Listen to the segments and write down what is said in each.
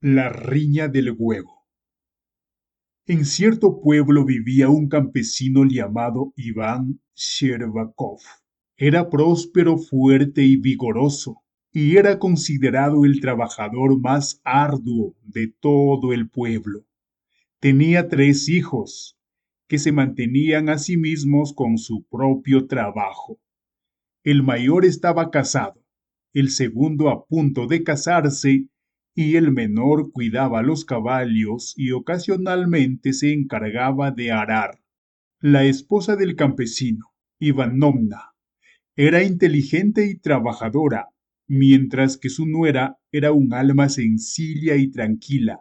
La riña del huevo. En cierto pueblo vivía un campesino llamado Iván Shcherbakov. Era próspero, fuerte y vigoroso, y era considerado el trabajador más arduo de todo el pueblo. Tenía 3 hijos, que se mantenían a sí mismos con su propio trabajo. El mayor estaba casado, el segundo a punto de casarse y el menor cuidaba los caballos y ocasionalmente se encargaba de arar. La esposa del campesino, Ivanovna, era inteligente y trabajadora, mientras que su nuera era un alma sencilla y tranquila,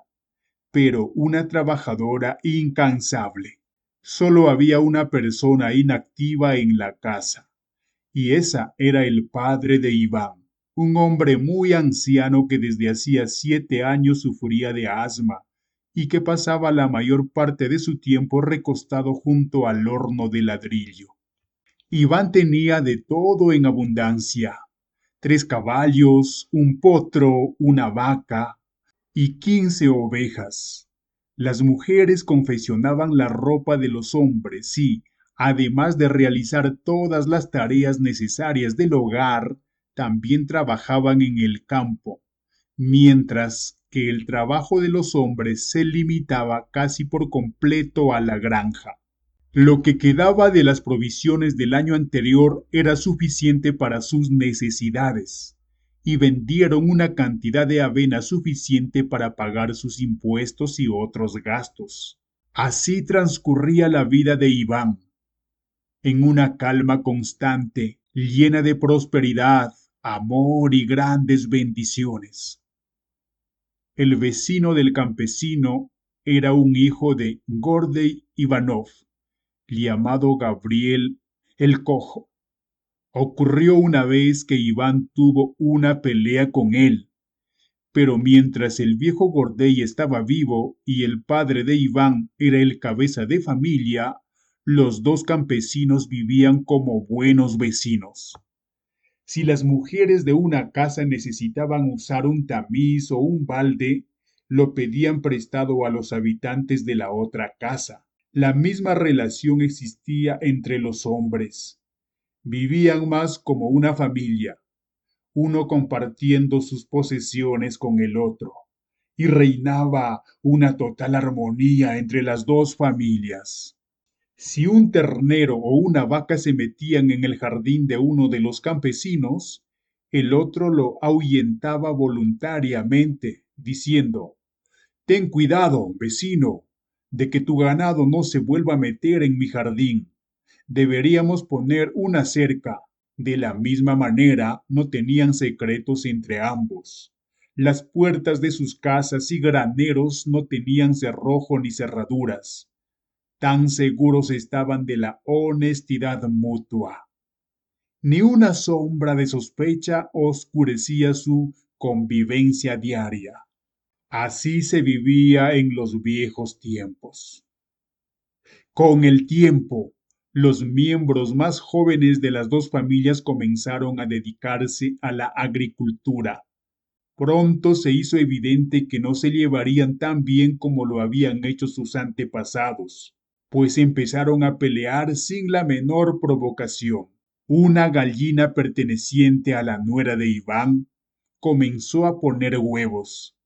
pero una trabajadora incansable. Solo había una persona inactiva en la casa y esa era el padre de Iván, un hombre muy anciano que desde hacía 7 años sufría de asma y que pasaba la mayor parte de su tiempo recostado junto al horno de ladrillo. Iván tenía de todo en abundancia: 3 caballos, un potro, una vaca y 15 ovejas. Las mujeres confeccionaban la ropa de los hombres y, además de realizar todas las tareas necesarias del hogar, también trabajaban en el campo, mientras que el trabajo de los hombres se limitaba casi por completo a la granja. Lo que quedaba de las provisiones del año anterior era suficiente para sus necesidades, y vendieron una cantidad de avena suficiente para pagar sus impuestos y otros gastos. Así transcurría la vida de Iván, en una calma constante, llena de prosperidad, amor y grandes bendiciones. El vecino del campesino era un hijo de Gordey Ivanov, llamado Gabriel el Cojo. Ocurrió una vez que Iván tuvo una pelea con él, pero mientras el viejo Gordey estaba vivo y el padre de Iván era el cabeza de familia, los dos campesinos vivían como buenos vecinos. Si las mujeres de una casa necesitaban usar un tamiz o un balde, lo pedían prestado a los habitantes de la otra casa. La misma relación existía entre los hombres. Vivían más como una familia, uno compartiendo sus posesiones con el otro, y reinaba una total armonía entre las dos familias. Si un ternero o una vaca se metían en el jardín de uno de los campesinos, el otro lo ahuyentaba voluntariamente, diciendo: «Ten cuidado, vecino, de que tu ganado no se vuelva a meter en mi jardín. Deberíamos poner una cerca». De la misma manera, no tenían secretos entre ambos. Las puertas de sus casas y graneros no tenían cerrojo ni cerraduras. Tan seguros estaban de la honestidad mutua. Ni una sombra de sospecha oscurecía su convivencia diaria. Así se vivía en los viejos tiempos. Con el tiempo, los miembros más jóvenes de las dos familias comenzaron a dedicarse a la agricultura. Pronto se hizo evidente que no se llevarían tan bien como lo habían hecho sus antepasados, pues empezaron a pelear sin la menor provocación. Una gallina perteneciente a la nuera de Iván comenzó a poner huevos,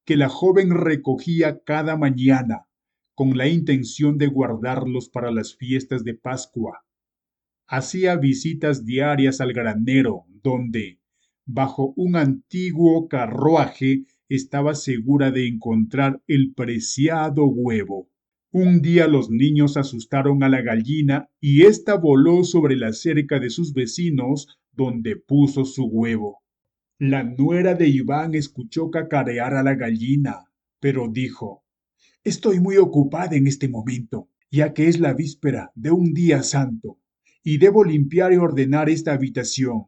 que la joven recogía cada mañana con la intención de guardarlos para las fiestas de Pascua. Hacía visitas diarias al granero, donde, bajo un antiguo carruaje, estaba segura de encontrar el preciado huevo. Un día los niños asustaron a la gallina y ésta voló sobre la cerca de sus vecinos, donde puso su huevo. La nuera de Iván escuchó cacarear a la gallina, pero dijo: «Estoy muy ocupada en este momento, ya que es la víspera de un día santo, y debo limpiar y ordenar esta habitación.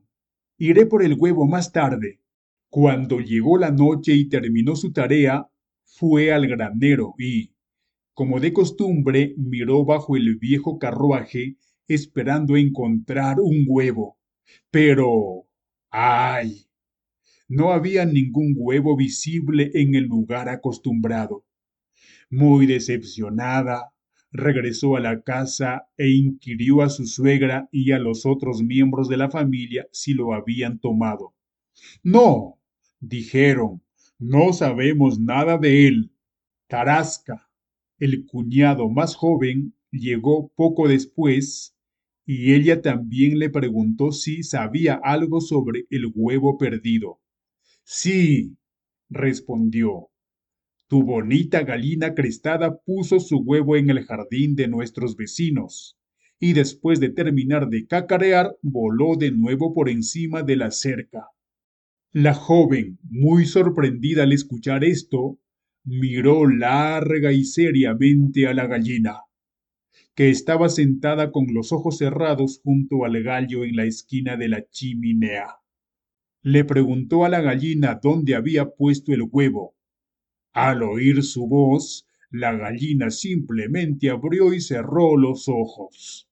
Iré por el huevo más tarde». Cuando llegó la noche y terminó su tarea, fue al granero y, como de costumbre, miró bajo el viejo carruaje esperando encontrar un huevo. Pero, ¡ay!, No había ningún huevo visible en el lugar acostumbrado. Muy decepcionada, regresó a la casa e inquirió a su suegra y a los otros miembros de la familia si lo habían tomado. No, dijeron, no sabemos nada de él. Tarasca, el cuñado más joven, llegó poco después y ella también le preguntó si sabía algo sobre el huevo perdido. Sí, respondió. Tu bonita gallina crestada puso su huevo en el jardín de nuestros vecinos y después de terminar de cacarear voló de nuevo por encima de la cerca. La joven, muy sorprendida al escuchar esto, miró larga y seriamente a la gallina, que estaba sentada con los ojos cerrados junto al gallo en la esquina de la chimenea. Le preguntó a la gallina dónde había puesto el huevo. Al oír su voz, la gallina simplemente abrió y cerró los ojos.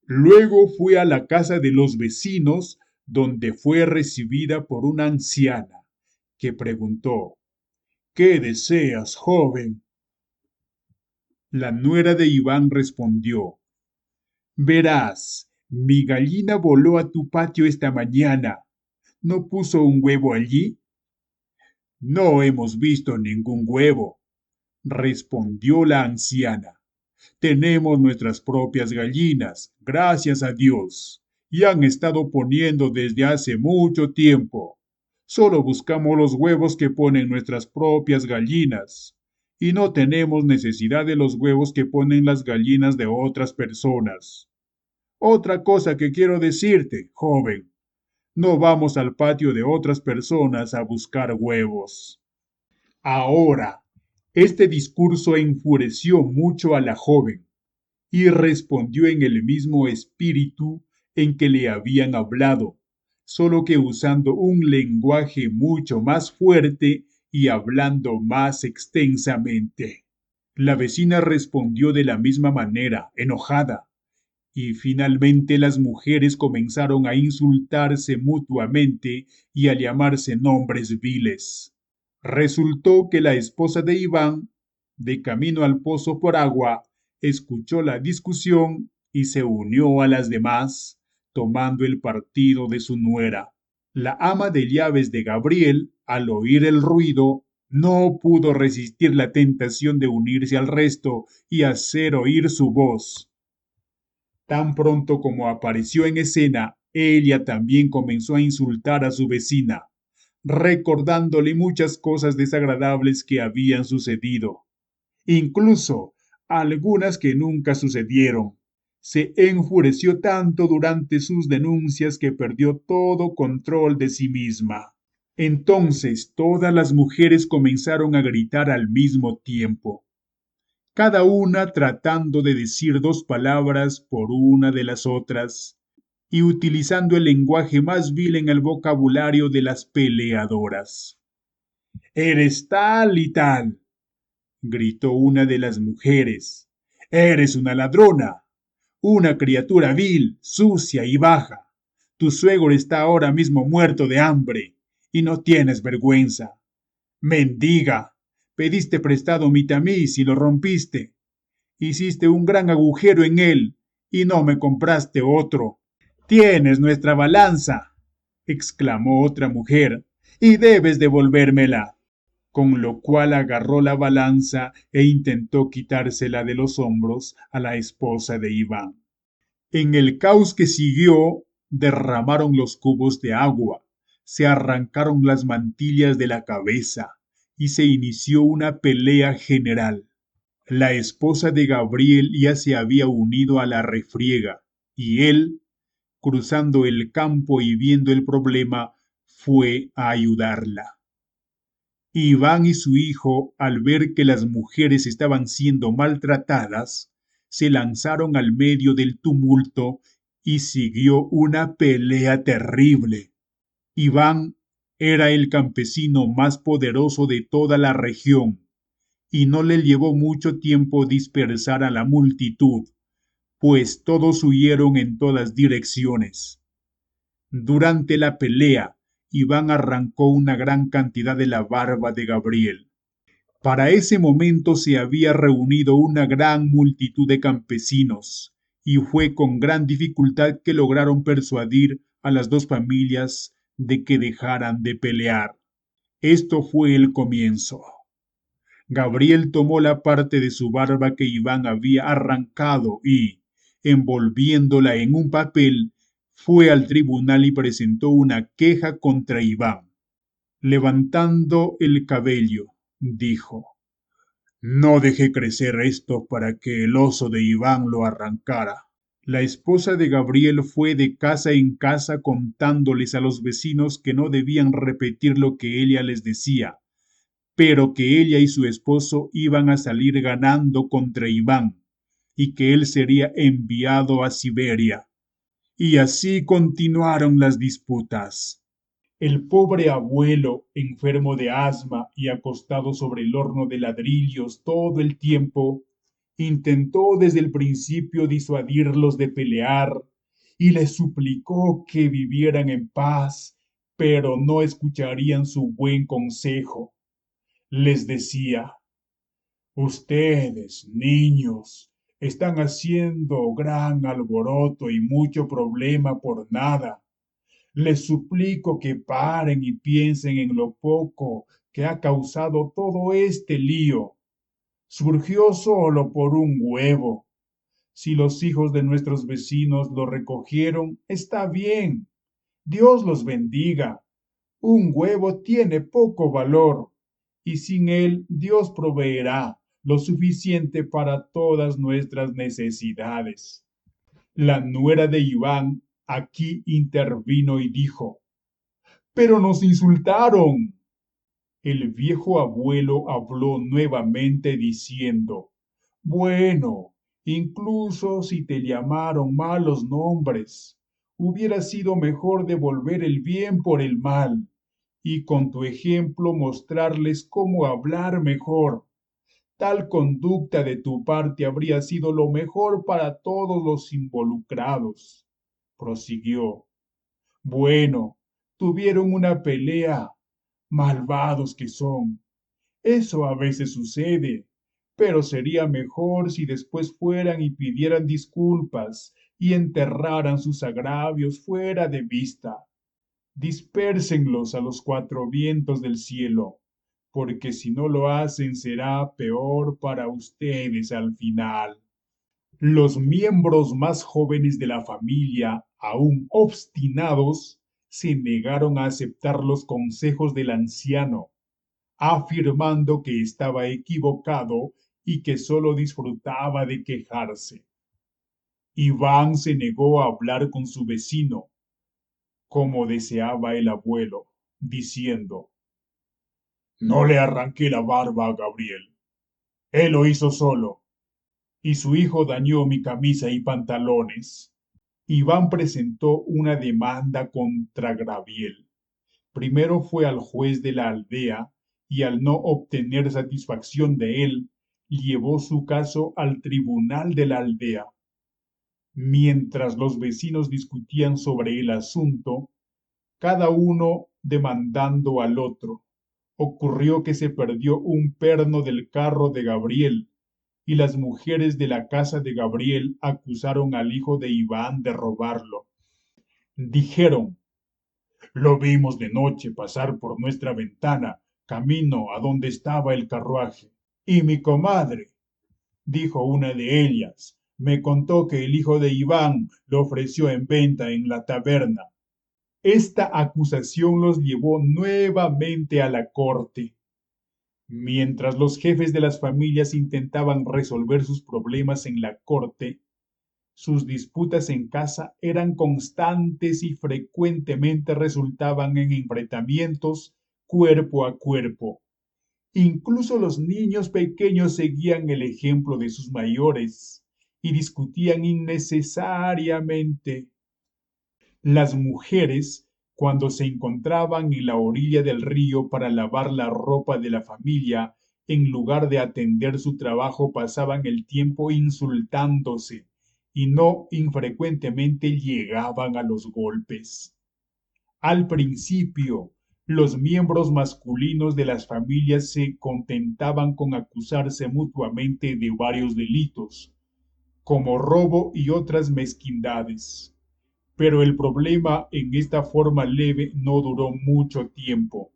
Luego fue a la casa de los vecinos, donde fue recibida por una anciana, que preguntó: ¿Qué deseas, joven? La nuera de Iván respondió: Verás, mi gallina voló a tu patio esta mañana. ¿No puso un huevo allí? No hemos visto ningún huevo, respondió la anciana. Tenemos nuestras propias gallinas, gracias a Dios, y han estado poniendo desde hace mucho tiempo. Solo buscamos los huevos que ponen nuestras propias gallinas, y no tenemos necesidad de los huevos que ponen las gallinas de otras personas. Otra cosa que quiero decirte, joven, no vamos al patio de otras personas a buscar huevos. Ahora, este discurso enfureció mucho a la joven y respondió en el mismo espíritu en que le habían hablado, solo que usando un lenguaje mucho más fuerte y hablando más extensamente. La vecina respondió de la misma manera, enojada, y finalmente las mujeres comenzaron a insultarse mutuamente y a llamarse nombres viles. Resultó que la esposa de Iván, de camino al pozo por agua, escuchó la discusión y se unió a las demás, tomando el partido de su nuera. La ama de llaves de Gabriel, al oír el ruido, no pudo resistir la tentación de unirse al resto y hacer oír su voz. Tan pronto como apareció en escena, ella también comenzó a insultar a su vecina, recordándole muchas cosas desagradables que habían sucedido, incluso algunas que nunca sucedieron. Se enfureció tanto durante sus denuncias que perdió todo control de sí misma. Entonces todas las mujeres comenzaron a gritar al mismo tiempo, cada una tratando de decir dos palabras por una de las otras y utilizando el lenguaje más vil en el vocabulario de las peleadoras. Eres tal y tal, gritó una de las mujeres. Eres una ladrona, una criatura vil, sucia y baja. Tu suegro está ahora mismo muerto de hambre y no tienes vergüenza. Mendiga, pediste prestado mi tamiz y lo rompiste. Hiciste un gran agujero en él y no me compraste otro. Tienes nuestra balanza, exclamó otra mujer, y debes devolvérmela. Con lo cual agarró la balanza e intentó quitársela de los hombros a la esposa de Iván. En el caos que siguió, derramaron los cubos de agua, se arrancaron las mantillas de la cabeza y se inició una pelea general. La esposa de Gabriel ya se había unido a la refriega y él, cruzando el campo y viendo el problema, fue a ayudarla. Iván y su hijo, al ver que las mujeres estaban siendo maltratadas, se lanzaron al medio del tumulto y siguió una pelea terrible. Iván era el campesino más poderoso de toda la región y no le llevó mucho tiempo dispersar a la multitud, pues todos huyeron en todas direcciones. Durante la pelea, Iván arrancó una gran cantidad de la barba de Gabriel. Para ese momento se había reunido una gran multitud de campesinos, y fue con gran dificultad que lograron persuadir a las dos familias de que dejaran de pelear. Esto fue el comienzo. Gabriel tomó la parte de su barba que Iván había arrancado y, envolviéndola en un papel, fue al tribunal y presentó una queja contra Iván. Levantando el cabello, dijo: No dejé crecer esto para que el oso de Iván lo arrancara. La esposa de Gabriel fue de casa en casa contándoles a los vecinos que no debían repetir lo que ella les decía, pero que ella y su esposo iban a salir ganando contra Iván y que él sería enviado a Siberia. Y así continuaron las disputas. El pobre abuelo, enfermo de asma y acostado sobre el horno de ladrillos todo el tiempo, intentó desde el principio disuadirlos de pelear y les suplicó que vivieran en paz, pero no escucharían su buen consejo. Les decía: Ustedes, niños, están haciendo gran alboroto y mucho problema por nada. Les suplico que paren y piensen en lo poco que ha causado todo este lío. Surgió solo por un huevo. Si los hijos de nuestros vecinos lo recogieron, está bien. Dios los bendiga. Un huevo tiene poco valor, y sin él Dios proveerá lo suficiente para todas nuestras necesidades. La nuera de Iván aquí intervino y dijo: Pero nos insultaron. El viejo abuelo habló nuevamente diciendo: Bueno, incluso si te llamaron malos nombres, hubiera sido mejor devolver el bien por el mal y con tu ejemplo mostrarles cómo hablar mejor. Tal conducta de tu parte habría sido lo mejor para todos los involucrados. Prosiguió: Bueno, tuvieron una pelea. Malvados que son. Eso a veces sucede, pero sería mejor si después fueran y pidieran disculpas y enterraran sus agravios fuera de vista. Dispérsenlos a los cuatro vientos del cielo, porque si no lo hacen será peor para ustedes al final. Los miembros más jóvenes de la familia, aún obstinados, se negaron a aceptar los consejos del anciano, afirmando que estaba equivocado y que solo disfrutaba de quejarse. Iván se negó a hablar con su vecino, como deseaba el abuelo, diciendo: No le arranqué la barba a Gabriel. Él lo hizo solo, y su hijo dañó mi camisa y pantalones. Iván presentó una demanda contra Gabriel. Primero fue al juez de la aldea y al no obtener satisfacción de él, llevó su caso al tribunal de la aldea. Mientras los vecinos discutían sobre el asunto, cada uno demandando al otro, ocurrió que se perdió un perno del carro de Gabriel, y las mujeres de la casa de Gabriel acusaron al hijo de Iván de robarlo. Dijeron: Lo vimos de noche pasar por nuestra ventana, camino a donde estaba el carruaje. Y mi comadre, dijo una de ellas, me contó que el hijo de Iván lo ofreció en venta en la taberna. Esta acusación los llevó nuevamente a la corte. Mientras los jefes de las familias intentaban resolver sus problemas en la corte, sus disputas en casa eran constantes y frecuentemente resultaban en enfrentamientos cuerpo a cuerpo. Incluso los niños pequeños seguían el ejemplo de sus mayores y discutían innecesariamente. Las mujeres, cuando se encontraban en la orilla del río para lavar la ropa de la familia, en lugar de atender su trabajo, pasaban el tiempo insultándose y no infrecuentemente llegaban a los golpes. Al principio, los miembros masculinos de las familias se contentaban con acusarse mutuamente de varios delitos, como robo y otras mezquindades. Pero el problema en esta forma leve no duró mucho tiempo.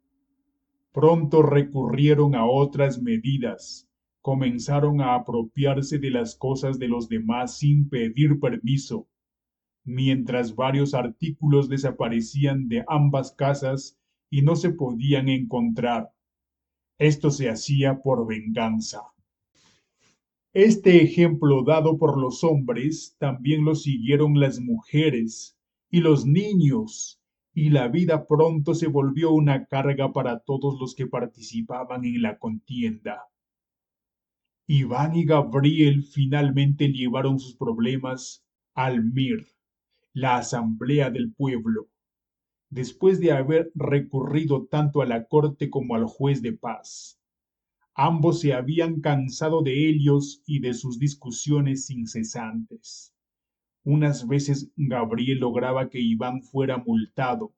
Pronto recurrieron a otras medidas. Comenzaron a apropiarse de las cosas de los demás sin pedir permiso, mientras varios artículos desaparecían de ambas casas y no se podían encontrar. Esto se hacía por venganza. Este ejemplo dado por los hombres también lo siguieron las mujeres y los niños, y la vida pronto se volvió una carga para todos los que participaban en la contienda. Iván y Gabriel finalmente llevaron sus problemas al MIR, la Asamblea del Pueblo, después de haber recurrido tanto a la corte como al juez de paz. Ambos se habían cansado de ellos y de sus discusiones incesantes. Unas veces Gabriel lograba que Iván fuera multado,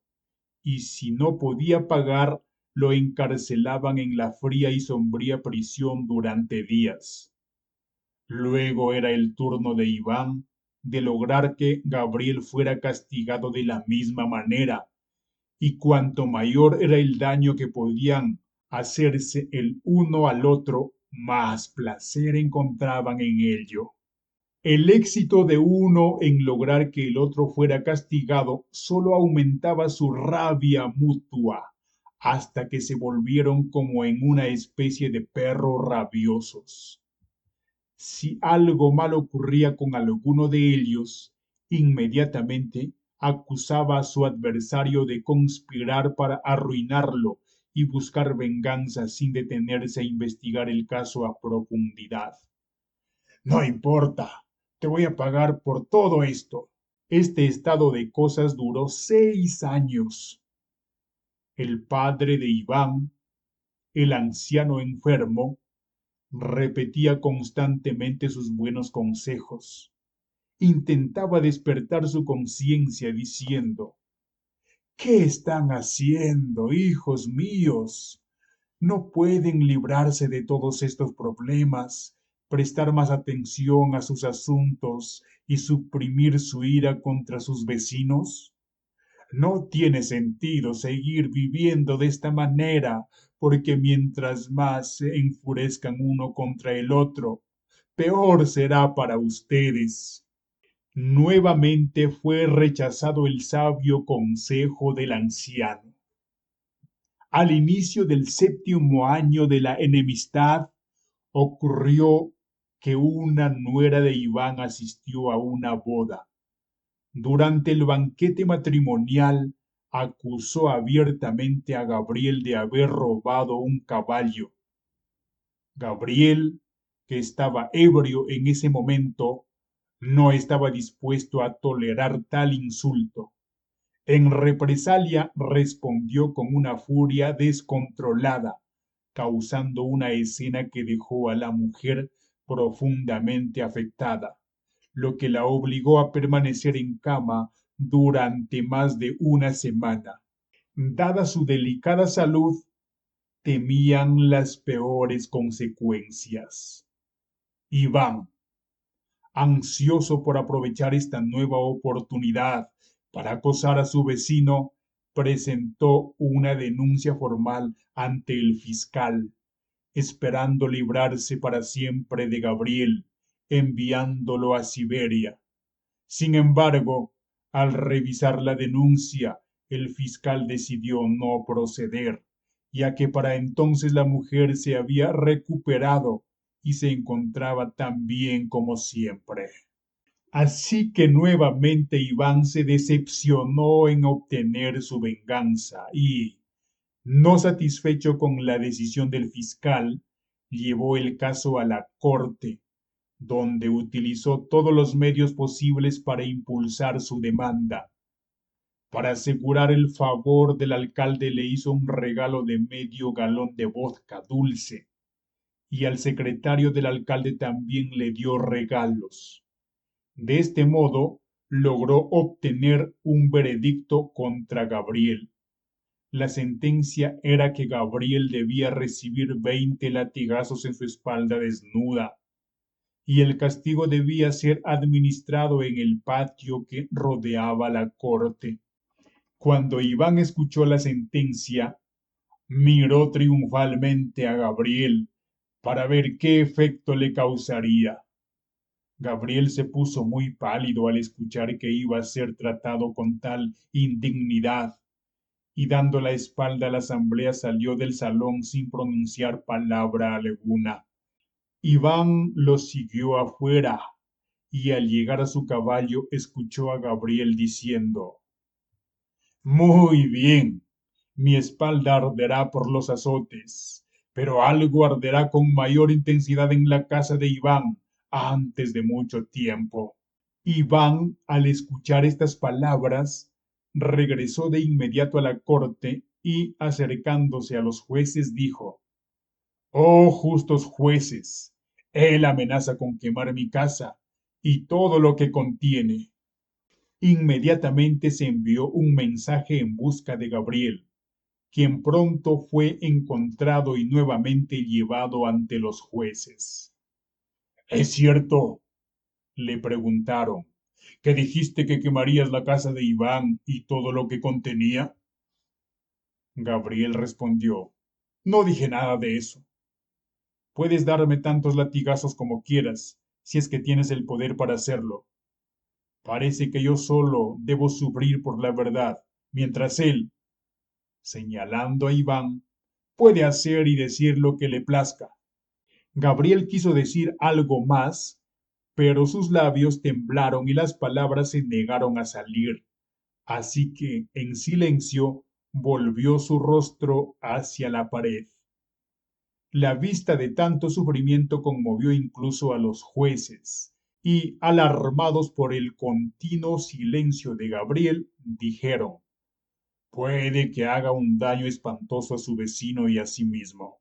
y si no podía pagar, lo encarcelaban en la fría y sombría prisión durante días. Luego era el turno de Iván de lograr que Gabriel fuera castigado de la misma manera, y cuanto mayor era el daño que podían hacerse el uno al otro, más placer encontraban en ello. El éxito de uno en lograr que el otro fuera castigado solo aumentaba su rabia mutua, hasta que se volvieron como en una especie de perros rabiosos. Si algo mal ocurría con alguno de ellos, inmediatamente acusaba a su adversario de conspirar para arruinarlo y buscar venganza sin detenerse a investigar el caso a profundidad. No importa, te voy a pagar por todo esto. Este estado de cosas duró 6 años. El padre de Iván, el anciano enfermo, repetía constantemente sus buenos consejos. Intentaba despertar su conciencia diciendo: ¿qué están haciendo, hijos míos? No pueden librarse de todos estos problemas, prestar más atención a sus asuntos y suprimir su ira contra sus vecinos. No tiene sentido seguir viviendo de esta manera, porque mientras más se enfurezcan uno contra el otro, peor será para ustedes. Nuevamente fue rechazado el sabio consejo del anciano. Al inicio del 7.º año de la enemistad, ocurrió que una nuera de Iván asistió a una boda. Durante el banquete matrimonial, acusó abiertamente a Gabriel de haber robado un caballo. Gabriel, que estaba ebrio en ese momento, no estaba dispuesto a tolerar tal insulto. En represalia respondió con una furia descontrolada, causando una escena que dejó a la mujer profundamente afectada, lo que la obligó a permanecer en cama durante más de una semana. Dada su delicada salud, temían las peores consecuencias. Iván, ansioso por aprovechar esta nueva oportunidad para acosar a su vecino, presentó una denuncia formal ante el fiscal, esperando librarse para siempre de Gabriel, enviándolo a Siberia. Sin embargo, al revisar la denuncia, el fiscal decidió no proceder, ya que para entonces la mujer se había recuperado y se encontraba tan bien como siempre. Así que nuevamente Iván se decepcionó en obtener su venganza y, no satisfecho con la decisión del fiscal, llevó el caso a la corte, donde utilizó todos los medios posibles para impulsar su demanda. Para asegurar el favor del alcalde le hizo un regalo de medio galón de vodka dulce, y al secretario del alcalde también le dio regalos. De este modo, logró obtener un veredicto contra Gabriel. La sentencia era que Gabriel debía recibir 20 latigazos en su espalda desnuda, y el castigo debía ser administrado en el patio que rodeaba la corte. Cuando Iván escuchó la sentencia, miró triunfalmente a Gabriel para ver qué efecto le causaría. Gabriel se puso muy pálido al escuchar que iba a ser tratado con tal indignidad, y dando la espalda a la asamblea salió del salón sin pronunciar palabra alguna. Iván lo siguió afuera, y al llegar a su caballo escuchó a Gabriel diciendo: Muy bien, mi espalda arderá por los azotes, pero algo arderá con mayor intensidad en la casa de Iván antes de mucho tiempo. Iván, al escuchar estas palabras, regresó de inmediato a la corte y, acercándose a los jueces, dijo: Oh justos jueces, él amenaza con quemar mi casa y todo lo que contiene. Inmediatamente se envió un mensaje en busca de Gabriel, quien pronto fue encontrado y nuevamente llevado ante los jueces. ¿Es cierto?, le preguntaron, ¿que dijiste que quemarías la casa de Iván y todo lo que contenía? Gabriel respondió: No dije nada de eso. Puedes darme tantos latigazos como quieras, si es que tienes el poder para hacerlo. Parece que yo solo debo sufrir por la verdad, mientras él, señalando a Iván, puede hacer y decir lo que le plazca. Gabriel quiso decir algo más, pero sus labios temblaron y las palabras se negaron a salir. Así que, en silencio, volvió su rostro hacia la pared. La vista de tanto sufrimiento conmovió incluso a los jueces, y, alarmados por el continuo silencio de Gabriel, dijeron: Puede que haga un daño espantoso a su vecino y a sí mismo.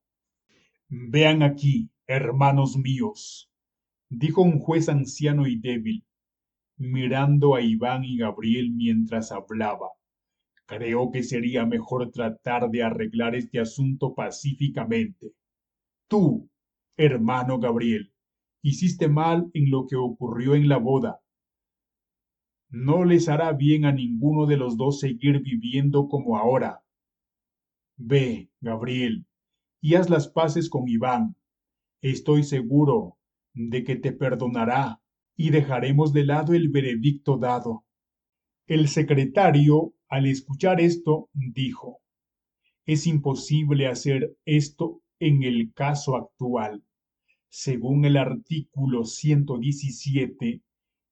Vean aquí, hermanos míos, dijo un juez anciano y débil, mirando a Iván y Gabriel mientras hablaba. Creo que sería mejor tratar de arreglar este asunto pacíficamente. Tú, hermano Gabriel, hiciste mal en lo que ocurrió en la boda. No les hará bien a ninguno de los dos seguir viviendo como ahora. Ve, Gabriel, y haz las paces con Iván. Estoy seguro de que te perdonará y dejaremos de lado el veredicto dado. El secretario, al escuchar esto, dijo: Es imposible hacer esto en el caso actual. Según el artículo 117,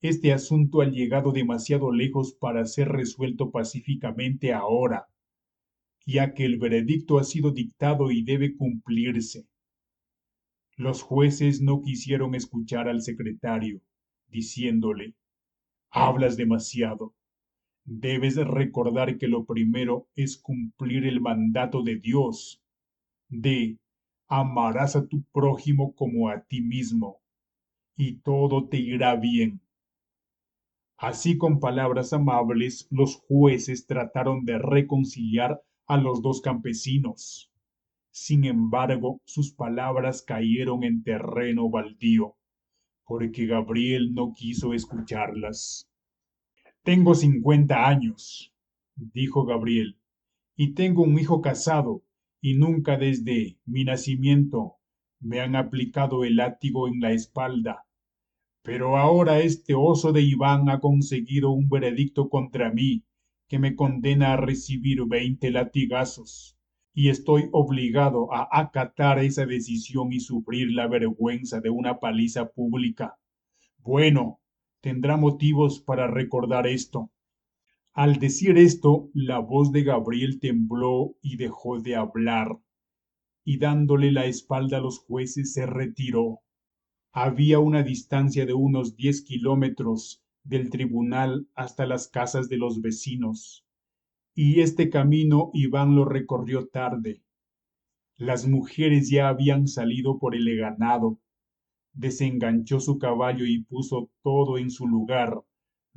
este asunto ha llegado demasiado lejos para ser resuelto pacíficamente ahora, ya que el veredicto ha sido dictado y debe cumplirse. Los jueces no quisieron escuchar al secretario, diciéndole: Hablas demasiado. Debes recordar que lo primero es cumplir el mandato de Dios, de amarás a tu prójimo como a ti mismo, y todo te irá bien. Así, con palabras amables, los jueces trataron de reconciliar a los dos campesinos. Sin embargo, sus palabras cayeron en terreno baldío, porque Gabriel no quiso escucharlas. Tengo 50 años, dijo Gabriel, y tengo un hijo casado, y nunca desde mi nacimiento me han aplicado el látigo en la espalda. Pero ahora este oso de Iván ha conseguido un veredicto contra mí que me condena a recibir 20 latigazos, y estoy obligado a acatar esa decisión y sufrir la vergüenza de una paliza pública. Bueno, tendrá motivos para recordar esto. Al decir esto, la voz de Gabriel tembló y dejó de hablar, y dándole la espalda a los jueces se retiró. Había una distancia de unos 10 kilómetros del tribunal hasta las casas de los vecinos, y este camino Iván lo recorrió tarde. Las mujeres ya habían salido por el ganado. Desenganchó su caballo y puso todo en su lugar,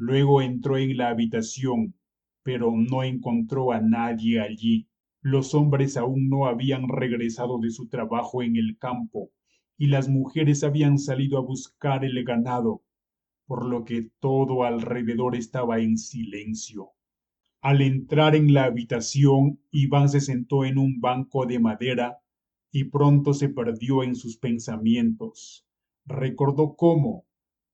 Luego entró en la habitación, pero no encontró a nadie allí. Los hombres aún no habían regresado de su trabajo en el campo y las mujeres habían salido a buscar el ganado, por lo que todo alrededor estaba en silencio. Al entrar en la habitación, Iván se sentó en un banco de madera y pronto se perdió en sus pensamientos. Recordó cómo,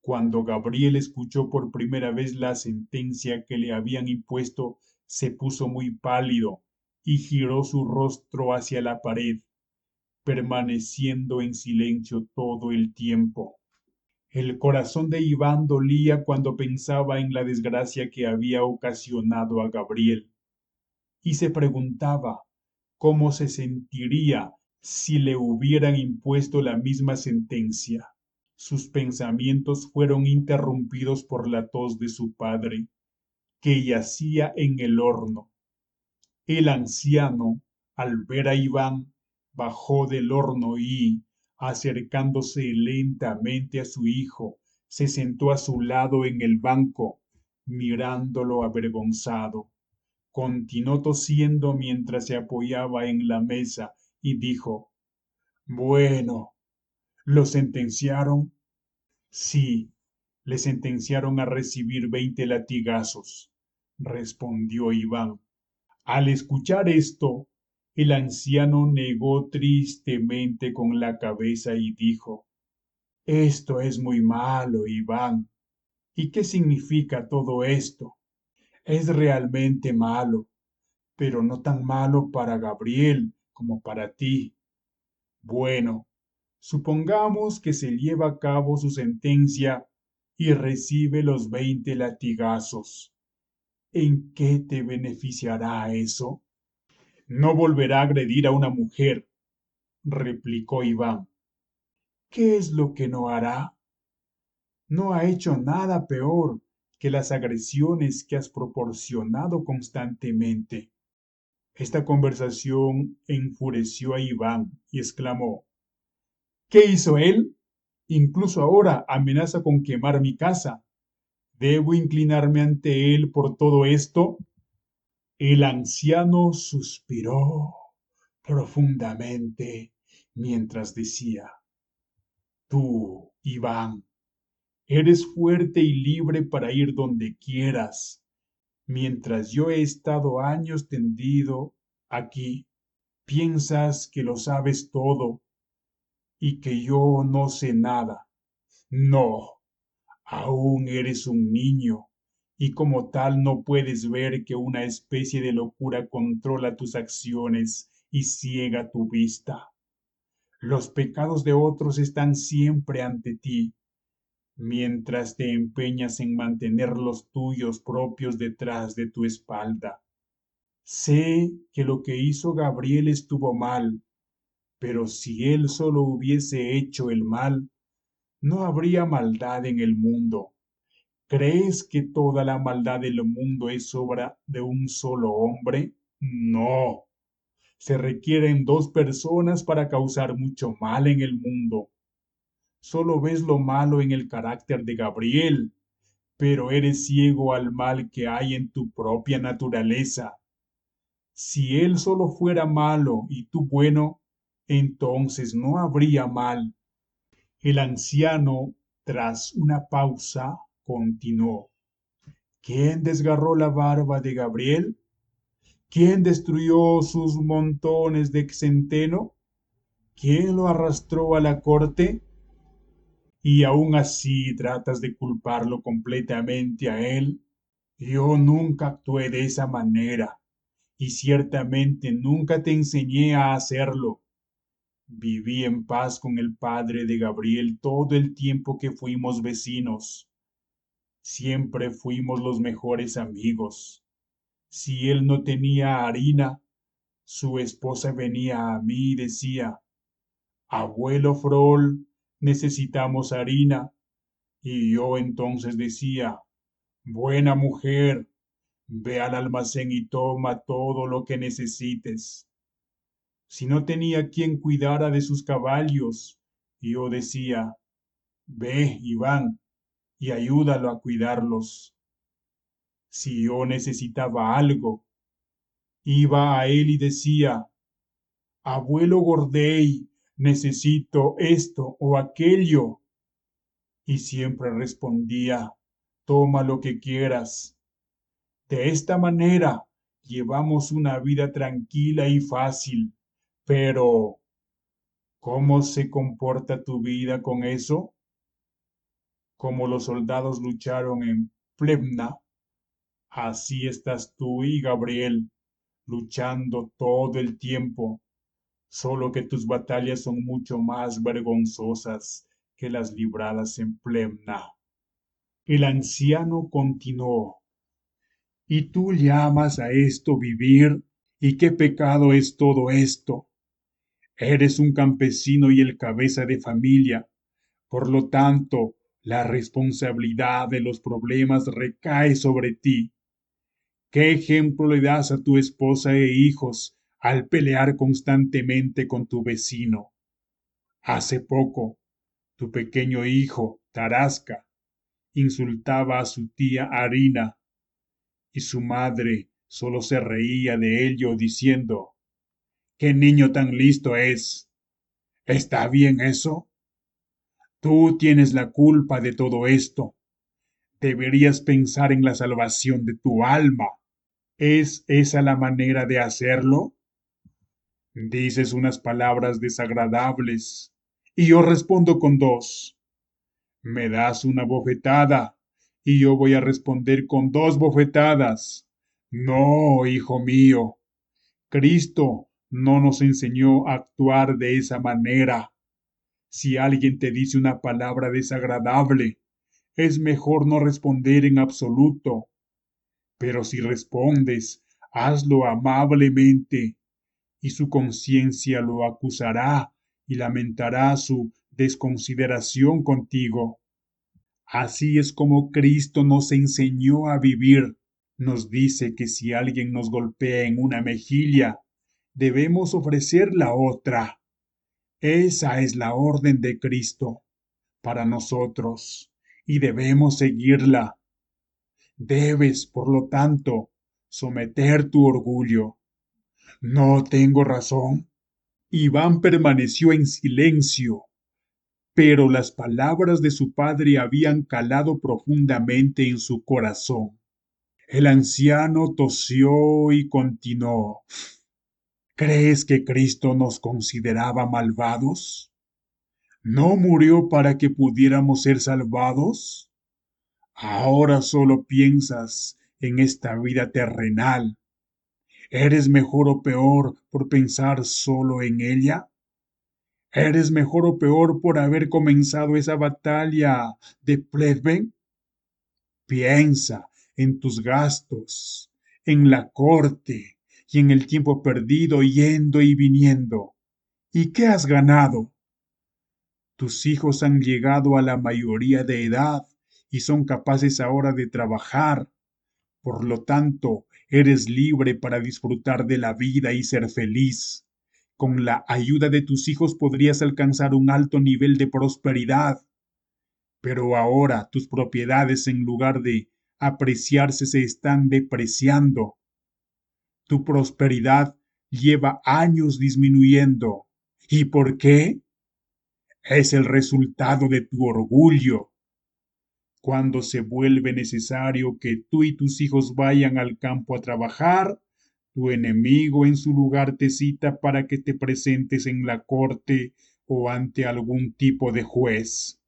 cuando Gabriel escuchó por primera vez la sentencia que le habían impuesto, se puso muy pálido y giró su rostro hacia la pared, permaneciendo en silencio todo el tiempo. El corazón de Iván dolía cuando pensaba en la desgracia que había ocasionado a Gabriel y se preguntaba cómo se sentiría si le hubieran impuesto la misma sentencia. Sus pensamientos fueron interrumpidos por la tos de su padre, que yacía en el horno. El anciano, al ver a Iván, bajó del horno y, acercándose lentamente a su hijo, se sentó a su lado en el banco, mirándolo avergonzado. Continuó tosiendo mientras se apoyaba en la mesa y dijo: Bueno, ¿lo sentenciaron? Sí, le sentenciaron a recibir 20 latigazos, respondió Iván. Al escuchar esto, el anciano negó tristemente con la cabeza y dijo: Esto es muy malo, Iván. ¿Y qué significa todo esto? Es realmente malo, pero no tan malo para Gabriel como para ti. Bueno, supongamos que se lleva a cabo su sentencia y recibe los 20 latigazos. ¿En qué te beneficiará eso? No volverá a agredir a una mujer, replicó Iván. ¿Qué es lo que no hará? No ha hecho nada peor que las agresiones que has proporcionado constantemente. Esta conversación enfureció a Iván y exclamó: ¿Qué hizo él? Incluso ahora amenaza con quemar mi casa. ¿Debo inclinarme ante él por todo esto? El anciano suspiró profundamente mientras decía: Tú, Iván, eres fuerte y libre para ir donde quieras, mientras yo he estado años tendido aquí. Piensas que lo sabes todo y que yo no sé nada. No, aún eres un niño y como tal no puedes ver que una especie de locura controla tus acciones y ciega tu vista. Los pecados de otros están siempre ante ti, mientras te empeñas en mantener los tuyos propios detrás de tu espalda. Sé que lo que hizo Gabriel estuvo mal, pero si él solo hubiese hecho el mal, no habría maldad en el mundo. ¿Crees que toda la maldad del mundo es obra de un solo hombre? No. Se requieren dos personas para causar mucho mal en el mundo. Solo ves lo malo en el carácter de Gabriel, pero eres ciego al mal que hay en tu propia naturaleza. Si él solo fuera malo y tú bueno, entonces no habría mal. El anciano, tras una pausa, continuó: ¿Quién desgarró la barba de Gabriel? ¿Quién destruyó sus montones de centeno? ¿Quién lo arrastró a la corte? Y aún así tratas de culparlo completamente a él. Yo nunca actué de esa manera y ciertamente nunca te enseñé a hacerlo. Viví en paz con el padre de Gabriel todo el tiempo que fuimos vecinos. Siempre fuimos los mejores amigos. Si él no tenía harina, su esposa venía a mí y decía: Abuelo Frol, necesitamos harina. Y yo entonces decía: Buena mujer, ve al almacén y toma todo lo que necesites. Si no tenía quien cuidara de sus caballos, yo decía: Ve, Iván, y ayúdalo a cuidarlos. Si yo necesitaba algo, iba a él y decía, abuelo Gordey, necesito esto o aquello. Y siempre respondía, toma lo que quieras. De esta manera llevamos una vida tranquila y fácil. Pero, ¿cómo se comporta tu vida con eso? Como los soldados lucharon en Plevna, así estás tú y Gabriel, luchando todo el tiempo, solo que tus batallas son mucho más vergonzosas que las libradas en Plevna. El anciano continuó, ¿y tú llamas a esto vivir? ¿Y qué pecado es todo esto? Eres un campesino y el cabeza de familia. Por lo tanto, la responsabilidad de los problemas recae sobre ti. ¿Qué ejemplo le das a tu esposa e hijos al pelear constantemente con tu vecino? Hace poco, tu pequeño hijo, Tarasca, insultaba a su tía Arina y su madre solo se reía de ello diciendo, ¿qué niño tan listo es? ¿Está bien eso? Tú tienes la culpa de todo esto. Deberías pensar en la salvación de tu alma. ¿Es esa la manera de hacerlo? Dices unas palabras desagradables y yo respondo con dos. Me das una bofetada y yo voy a responder con dos bofetadas. No, hijo mío, Cristo no nos enseñó a actuar de esa manera. Si alguien te dice una palabra desagradable, es mejor no responder en absoluto. Pero si respondes, hazlo amablemente, y su conciencia lo acusará y lamentará su desconsideración contigo. Así es como Cristo nos enseñó a vivir. Nos dice que si alguien nos golpea en una mejilla, debemos ofrecer la otra. Esa es la orden de Cristo para nosotros y debemos seguirla. Debes, por lo tanto, someter tu orgullo. No tengo razón. Iván permaneció en silencio, pero las palabras de su padre habían calado profundamente en su corazón. El anciano tosió y continuó. ¿Crees que Cristo nos consideraba malvados? ¿No murió para que pudiéramos ser salvados? Ahora solo piensas en esta vida terrenal. ¿Eres mejor o peor por pensar solo en ella? ¿Eres mejor o peor por haber comenzado esa batalla de Pletben? Piensa en tus gastos, en la corte y en el tiempo perdido yendo y viniendo. ¿Y qué has ganado? Tus hijos han llegado a la mayoría de edad y son capaces ahora de trabajar. Por lo tanto, eres libre para disfrutar de la vida y ser feliz. Con la ayuda de tus hijos podrías alcanzar un alto nivel de prosperidad. Pero ahora tus propiedades en lugar de apreciarse se están depreciando. Tu prosperidad lleva años disminuyendo. ¿Y por qué? Es el resultado de tu orgullo. Cuando se vuelve necesario que tú y tus hijos vayan al campo a trabajar, tu enemigo en su lugar te cita para que te presentes en la corte o ante algún tipo de juez.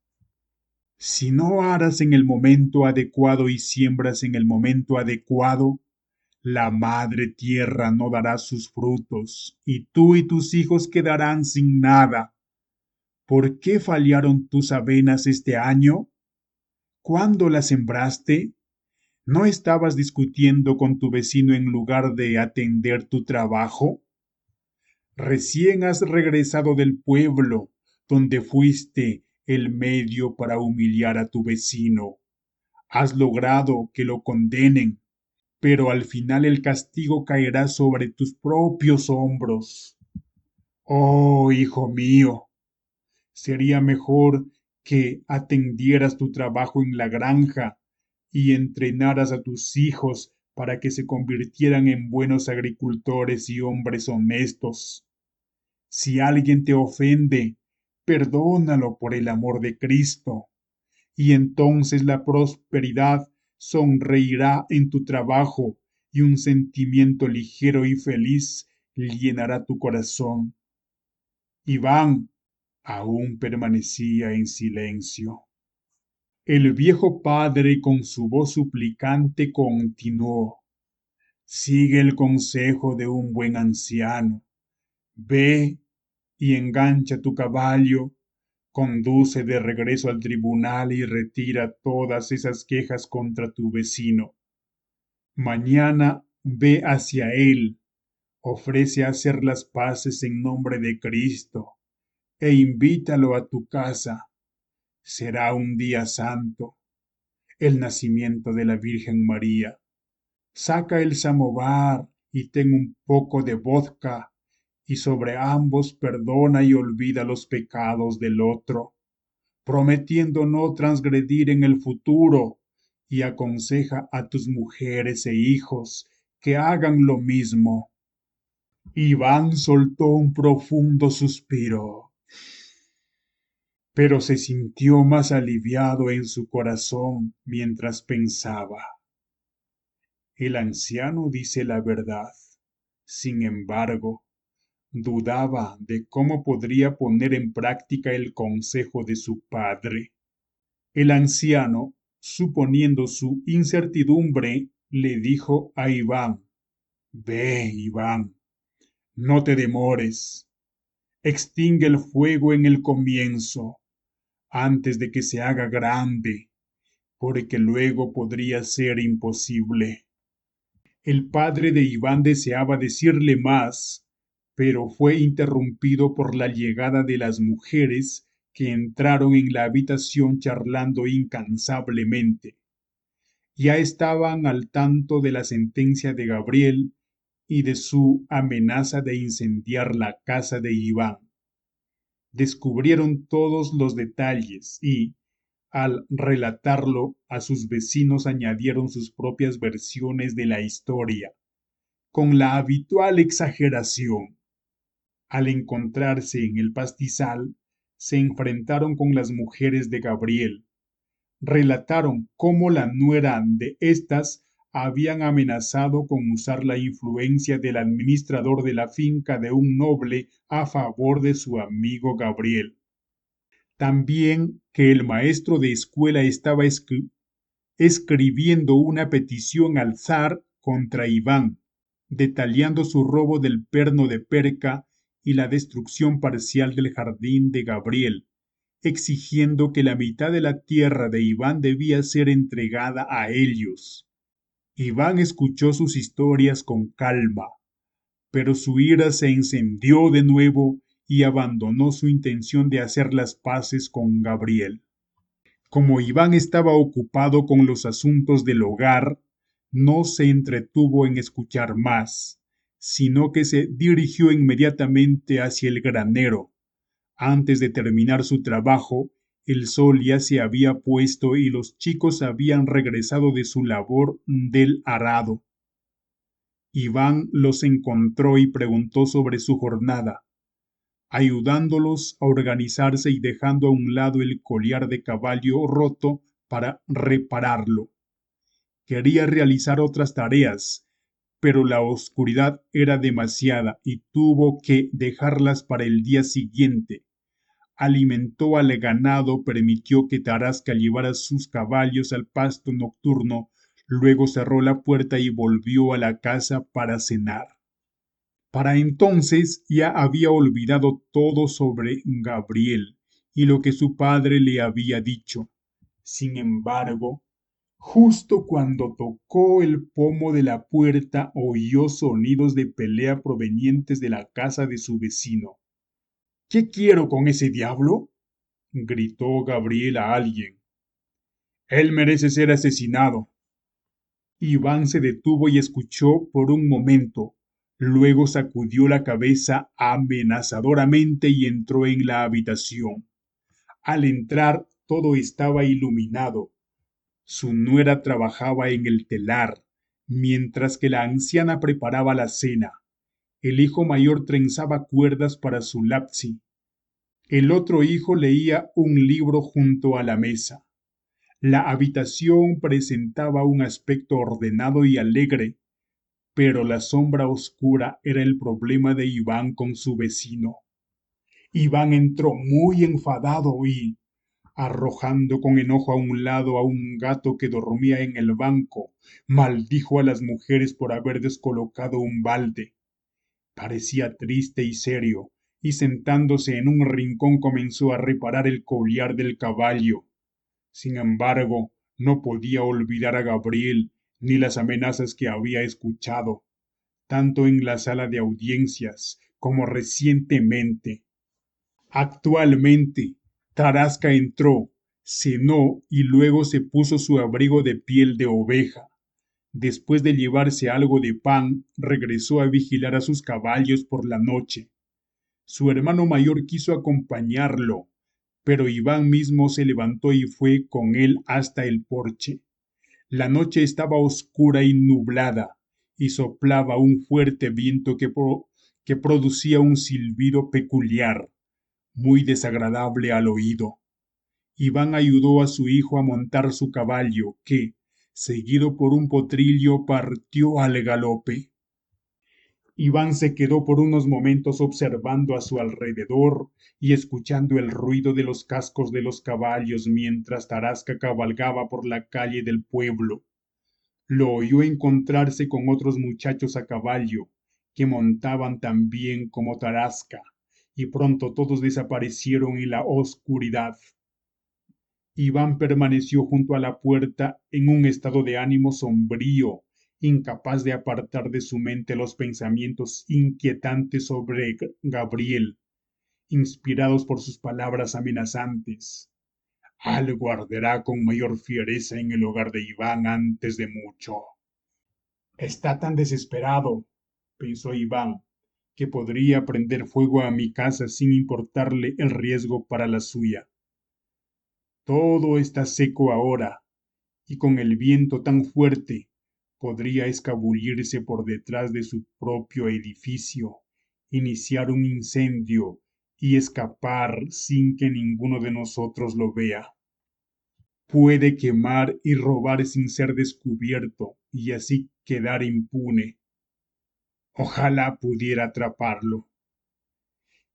Si no aras en el momento adecuado y siembras en el momento adecuado, la madre tierra no dará sus frutos y tú y tus hijos quedarán sin nada. ¿Por qué fallaron tus avenas este año? ¿Cuándo las sembraste? ¿No estabas discutiendo con tu vecino en lugar de atender tu trabajo? Recién has regresado del pueblo donde fuiste el medio para humillar a tu vecino. Has logrado que lo condenen, pero al final el castigo caerá sobre tus propios hombros. Oh, hijo mío, sería mejor que atendieras tu trabajo en la granja y entrenaras a tus hijos para que se convirtieran en buenos agricultores y hombres honestos. Si alguien te ofende, perdónalo por el amor de Cristo, y entonces la prosperidad sonreirá en tu trabajo y un sentimiento ligero y feliz llenará tu corazón. Iván aún permanecía en silencio. El viejo padre con su voz suplicante continuó: Sigue el consejo de un buen anciano. Ve y engancha tu caballo, conduce de regreso al tribunal y retira todas esas quejas contra tu vecino. Mañana ve hacia él, ofrece hacer las paces en nombre de Cristo e invítalo a tu casa. Será un día santo, el nacimiento de la Virgen María. Saca el samovar y ten un poco de vodka, y sobre ambos perdona y olvida los pecados del otro, prometiendo no transgredir en el futuro, y aconseja a tus mujeres e hijos que hagan lo mismo. Iván soltó un profundo suspiro, pero se sintió más aliviado en su corazón mientras pensaba. El anciano dice la verdad. Sin embargo, dudaba de cómo podría poner en práctica el consejo de su padre. El anciano, suponiendo su incertidumbre, le dijo a Iván: Ve, Iván, no te demores. Extingue el fuego en el comienzo, antes de que se haga grande, porque luego podría ser imposible. El padre de Iván deseaba decirle más, pero fue interrumpido por la llegada de las mujeres que entraron en la habitación charlando incansablemente. Ya estaban al tanto de la sentencia de Gabriel y de su amenaza de incendiar la casa de Iván. Descubrieron todos los detalles y, al relatarlo a sus vecinos, añadieron sus propias versiones de la historia, con la habitual exageración. Al encontrarse en el pastizal, se enfrentaron con las mujeres de Gabriel. Relataron cómo la nuera de éstas habían amenazado con usar la influencia del administrador de la finca de un noble a favor de su amigo Gabriel. También que el maestro de escuela estaba escribiendo una petición al zar contra Iván, detallando su robo del perno de Perca y la destrucción parcial del jardín de Gabriel, exigiendo que la mitad de la tierra de Iván debía ser entregada a ellos. Iván escuchó sus historias con calma, pero su ira se encendió de nuevo y abandonó su intención de hacer las paces con Gabriel. Como Iván estaba ocupado con los asuntos del hogar, no se entretuvo en escuchar más, sino que se dirigió inmediatamente hacia el granero. Antes de terminar su trabajo, el sol ya se había puesto y los chicos habían regresado de su labor del arado. Iván los encontró y preguntó sobre su jornada, ayudándolos a organizarse y dejando a un lado el collar de caballo roto para repararlo. Quería realizar otras tareas, pero la oscuridad era demasiada y tuvo que dejarlas para el día siguiente. Alimentó al ganado, permitió que Tarasca llevara sus caballos al pasto nocturno, luego cerró la puerta y volvió a la casa para cenar. Para entonces ya había olvidado todo sobre Gabriel y lo que su padre le había dicho. Sin embargo, justo cuando tocó el pomo de la puerta, oyó sonidos de pelea provenientes de la casa de su vecino. ¿Qué quiero con ese diablo?, gritó Gabriel a alguien. Él merece ser asesinado. Iván se detuvo y escuchó por un momento. Luego sacudió la cabeza amenazadoramente y entró en la habitación. Al entrar, todo estaba iluminado. Su nuera trabajaba en el telar, mientras que la anciana preparaba la cena. El hijo mayor trenzaba cuerdas para su lapsi. El otro hijo leía un libro junto a la mesa. La habitación presentaba un aspecto ordenado y alegre, pero la sombra oscura era el problema de Iván con su vecino. Iván entró muy enfadado y, arrojando con enojo a un lado a un gato que dormía en el banco, maldijo a las mujeres por haber descolocado un balde. Parecía triste y serio, y sentándose en un rincón comenzó a reparar el collar del caballo. Sin embargo, no podía olvidar a Gabriel ni las amenazas que había escuchado, tanto en la sala de audiencias como recientemente. Actualmente, Tarasca entró, cenó y luego se puso su abrigo de piel de oveja. Después de llevarse algo de pan, regresó a vigilar a sus caballos por la noche. Su hermano mayor quiso acompañarlo, pero Iván mismo se levantó y fue con él hasta el porche. La noche estaba oscura y nublada, y soplaba un fuerte viento que producía un silbido peculiar, muy desagradable al oído. Iván ayudó a su hijo a montar su caballo, que, seguido por un potrillo, partió al galope. Iván se quedó por unos momentos observando a su alrededor y escuchando el ruido de los cascos de los caballos mientras Tarasca cabalgaba por la calle del pueblo. Lo oyó encontrarse con otros muchachos a caballo, que montaban tan bien como Tarasca, y pronto todos desaparecieron en la oscuridad. Iván permaneció junto a la puerta en un estado de ánimo sombrío, incapaz de apartar de su mente los pensamientos inquietantes sobre Gabriel, inspirados por sus palabras amenazantes. Algo arderá con mayor fiereza en el hogar de Iván antes de mucho. Está tan desesperado, pensó Iván, que podría prender fuego a mi casa sin importarle el riesgo para la suya. Todo está seco ahora, y con el viento tan fuerte podría escabullirse por detrás de su propio edificio, iniciar un incendio y escapar sin que ninguno de nosotros lo vea. Puede quemar y robar sin ser descubierto y así quedar impune. Ojalá pudiera atraparlo.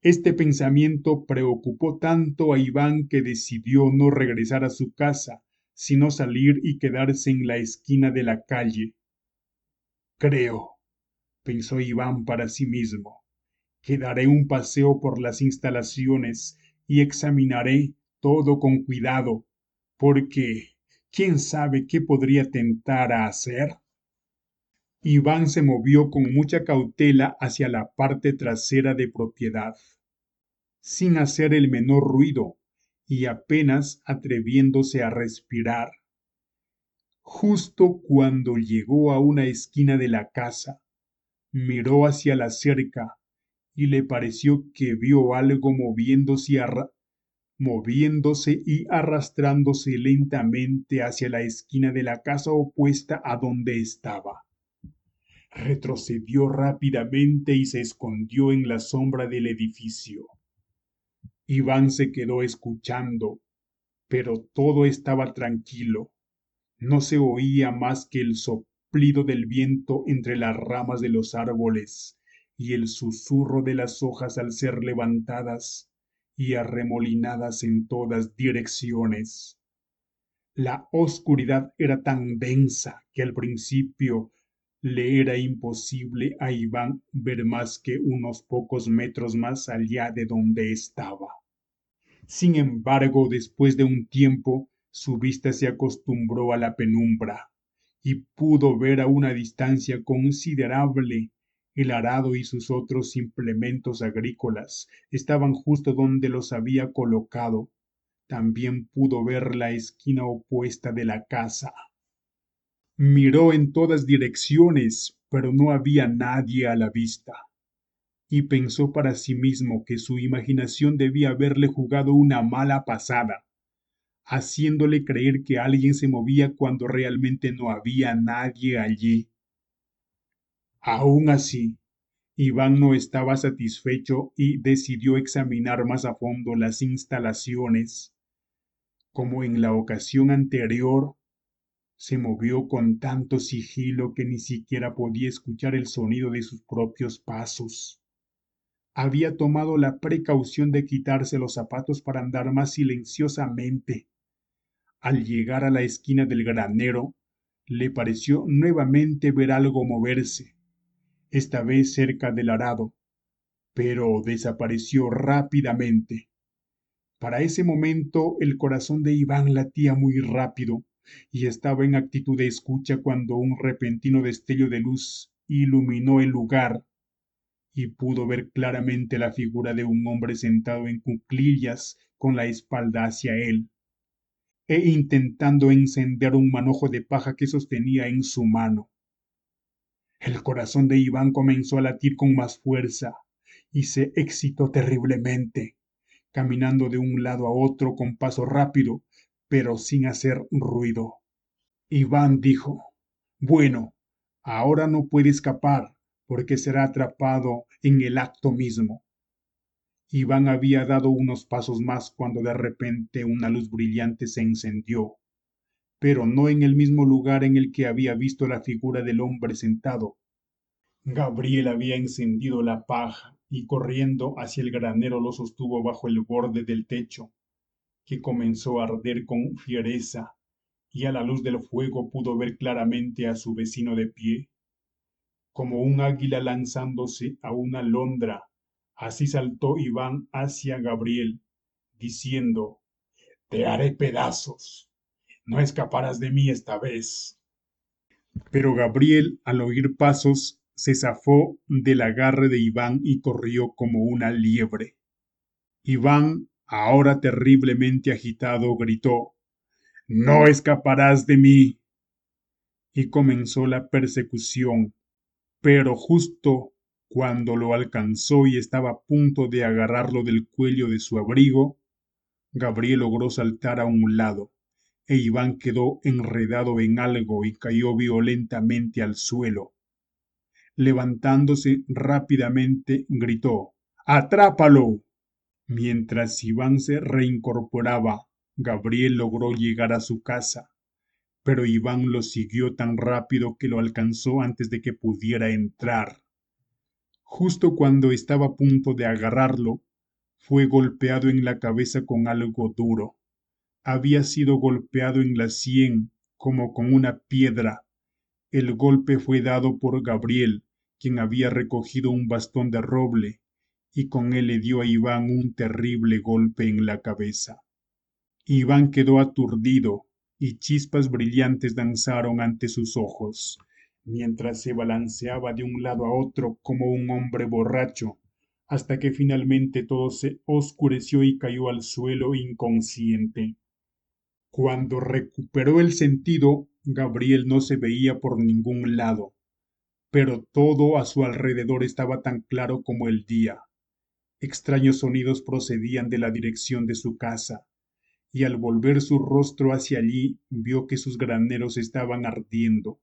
Este pensamiento preocupó tanto a Iván que decidió no regresar a su casa, sino salir y quedarse en la esquina de la calle. Creo, pensó Iván para sí mismo, que daré un paseo por las instalaciones y examinaré todo con cuidado, porque quién sabe qué podría tentar a hacer. Iván se movió con mucha cautela hacia la parte trasera de propiedad, sin hacer el menor ruido y apenas atreviéndose a respirar. Justo cuando llegó a una esquina de la casa, miró hacia la cerca y le pareció que vio algo moviéndose y arrastrándose lentamente hacia la esquina de la casa opuesta a donde estaba. Retrocedió rápidamente y se escondió en la sombra del edificio. Iván se quedó escuchando, pero todo estaba tranquilo. No se oía más que el soplido del viento entre las ramas de los árboles y el susurro de las hojas al ser levantadas y arremolinadas en todas direcciones. La oscuridad era tan densa que al principio le era imposible a Iván ver más que unos pocos metros más allá de donde estaba. Sin embargo, después de un tiempo, su vista se acostumbró a la penumbra y pudo ver a una distancia considerable. El arado y sus otros implementos agrícolas estaban justo donde los había colocado. También pudo ver la esquina opuesta de la casa. Miró en todas direcciones, pero no había nadie a la vista, y pensó para sí mismo que su imaginación debía haberle jugado una mala pasada. haciéndole creer que alguien se movía cuando realmente no había nadie allí. Aún así, Iván no estaba satisfecho y decidió examinar más a fondo las instalaciones. Como en la ocasión anterior, se movió con tanto sigilo que ni siquiera podía escuchar el sonido de sus propios pasos. Había tomado la precaución de quitarse los zapatos para andar más silenciosamente. Al llegar a la esquina del granero, le pareció nuevamente ver algo moverse, esta vez cerca del arado, pero desapareció rápidamente. Para ese momento el corazón de Iván latía muy rápido y estaba en actitud de escucha cuando un repentino destello de luz iluminó el lugar y pudo ver claramente la figura de un hombre sentado en cuclillas con la espalda hacia él e intentando encender un manojo de paja que sostenía en su mano. El corazón de Iván comenzó a latir con más fuerza y se excitó terriblemente, caminando de un lado a otro con paso rápido, pero sin hacer ruido. Iván dijo: Bueno, ahora no puede escapar, porque será atrapado en el acto mismo. Iván había dado unos pasos más cuando de repente una luz brillante se encendió, pero no en el mismo lugar en el que había visto la figura del hombre sentado. Gabriel había encendido la paja y corriendo hacia el granero lo sostuvo bajo el borde del techo, que comenzó a arder con fiereza, y a la luz del fuego pudo ver claramente a su vecino de pie, como un águila lanzándose a una alondra. Así saltó Iván hacia Gabriel, diciendo: Te haré pedazos, no escaparás de mí esta vez. Pero Gabriel, al oír pasos, se zafó del agarre de Iván y corrió como una liebre. Iván, ahora terriblemente agitado, gritó: No escaparás de mí. Y comenzó la persecución, pero justo cuando lo alcanzó y estaba a punto de agarrarlo del cuello de su abrigo, Gabriel logró saltar a un lado, e Iván quedó enredado en algo y cayó violentamente al suelo. Levantándose rápidamente, gritó: ¡Atrápalo! Mientras Iván se reincorporaba, Gabriel logró llegar a su casa, pero Iván lo siguió tan rápido que lo alcanzó antes de que pudiera entrar. Justo cuando estaba a punto de agarrarlo, fue golpeado en la cabeza con algo duro. Había sido golpeado en la sien como con una piedra. El golpe fue dado por Gabriel, quien había recogido un bastón de roble, y con él le dio a Iván un terrible golpe en la cabeza. Iván quedó aturdido y chispas brillantes danzaron ante sus ojos, mientras se balanceaba de un lado a otro como un hombre borracho, hasta que finalmente todo se oscureció y cayó al suelo inconsciente. Cuando recuperó el sentido, Gabriel no se veía por ningún lado, pero todo a su alrededor estaba tan claro como el día. Extraños sonidos procedían de la dirección de su casa, y al volver su rostro hacia allí vio que sus graneros estaban ardiendo.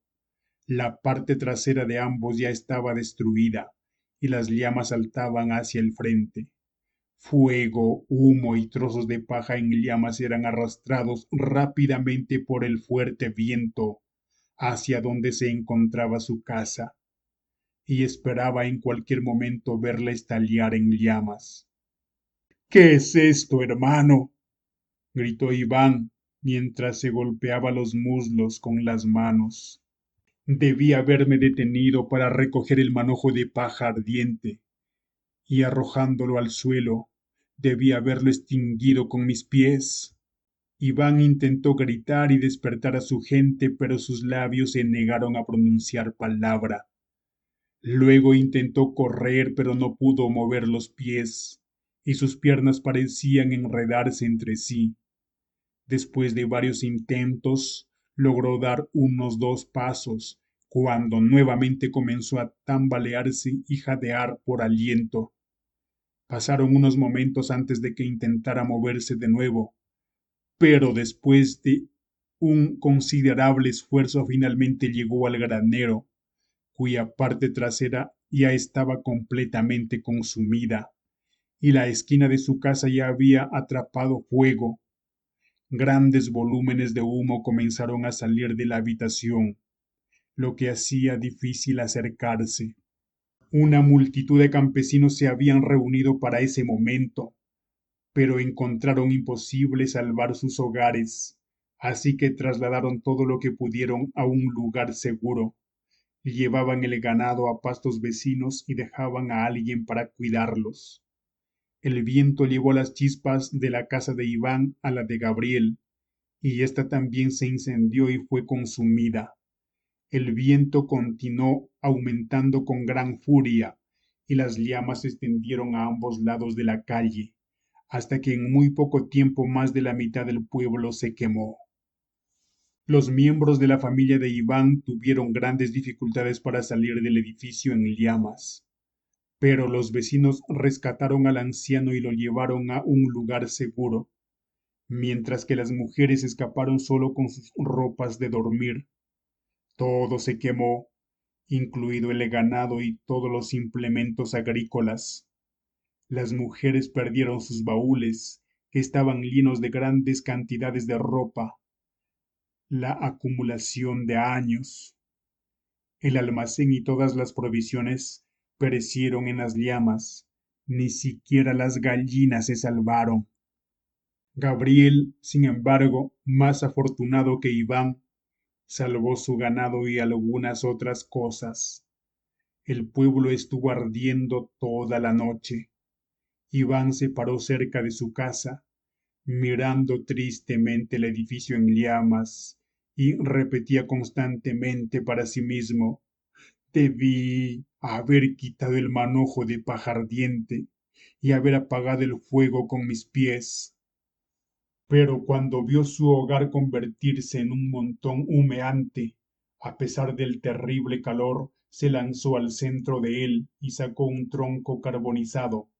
La parte trasera de ambos ya estaba destruida, y las llamas saltaban hacia el frente. Fuego, humo y trozos de paja en llamas eran arrastrados rápidamente por el fuerte viento hacia donde se encontraba su casa, y esperaba en cualquier momento verla estallar en llamas. ¿Qué es esto, hermano?, gritó Iván mientras se golpeaba los muslos con las manos. Debí haberme detenido para recoger el manojo de paja ardiente, y arrojándolo al suelo, debí haberlo extinguido con mis pies. Iván intentó gritar y despertar a su gente, pero sus labios se negaron a pronunciar palabra. Luego intentó correr, pero no pudo mover los pies, y sus piernas parecían enredarse entre sí. Después de varios intentos, logró dar unos 2 pasos, cuando nuevamente comenzó a tambalearse y jadear por aliento. Pasaron unos momentos antes de que intentara moverse de nuevo, pero después de un considerable esfuerzo finalmente llegó al granero, cuya parte trasera ya estaba completamente consumida, y la esquina de su casa ya había atrapado fuego. Grandes volúmenes de humo comenzaron a salir de la habitación, lo que hacía difícil acercarse. Una multitud de campesinos se habían reunido para ese momento, pero encontraron imposible salvar sus hogares, así que trasladaron todo lo que pudieron a un lugar seguro. Llevaban el ganado a pastos vecinos y dejaban a alguien para cuidarlos. El viento llevó las chispas de la casa de Iván a la de Gabriel, y ésta también se incendió y fue consumida. El viento continuó aumentando con gran furia, y las llamas se extendieron a ambos lados de la calle, hasta que en muy poco tiempo más de la mitad del pueblo se quemó. Los miembros de la familia de Iván tuvieron grandes dificultades para salir del edificio en llamas, pero los vecinos rescataron al anciano y lo llevaron a un lugar seguro, mientras que las mujeres escaparon solo con sus ropas de dormir. Todo se quemó, incluido el ganado y todos los implementos agrícolas. Las mujeres perdieron sus baúles, que estaban llenos de grandes cantidades de ropa, la acumulación de años. El almacén y todas las provisiones perecieron en las llamas. Ni siquiera las gallinas se salvaron. Gabriel, sin embargo, más afortunado que Iván, salvó su ganado y algunas otras cosas. El pueblo estuvo ardiendo toda la noche. Iván se paró cerca de su casa, mirando tristemente el edificio en llamas, y repetía constantemente para sí mismo: debí haber quitado el manojo de paja ardiente y haber apagado el fuego con mis pies. Pero cuando vio su hogar convertirse en un montón humeante, a pesar del terrible calor, se lanzó al centro de él y sacó un tronco carbonizado.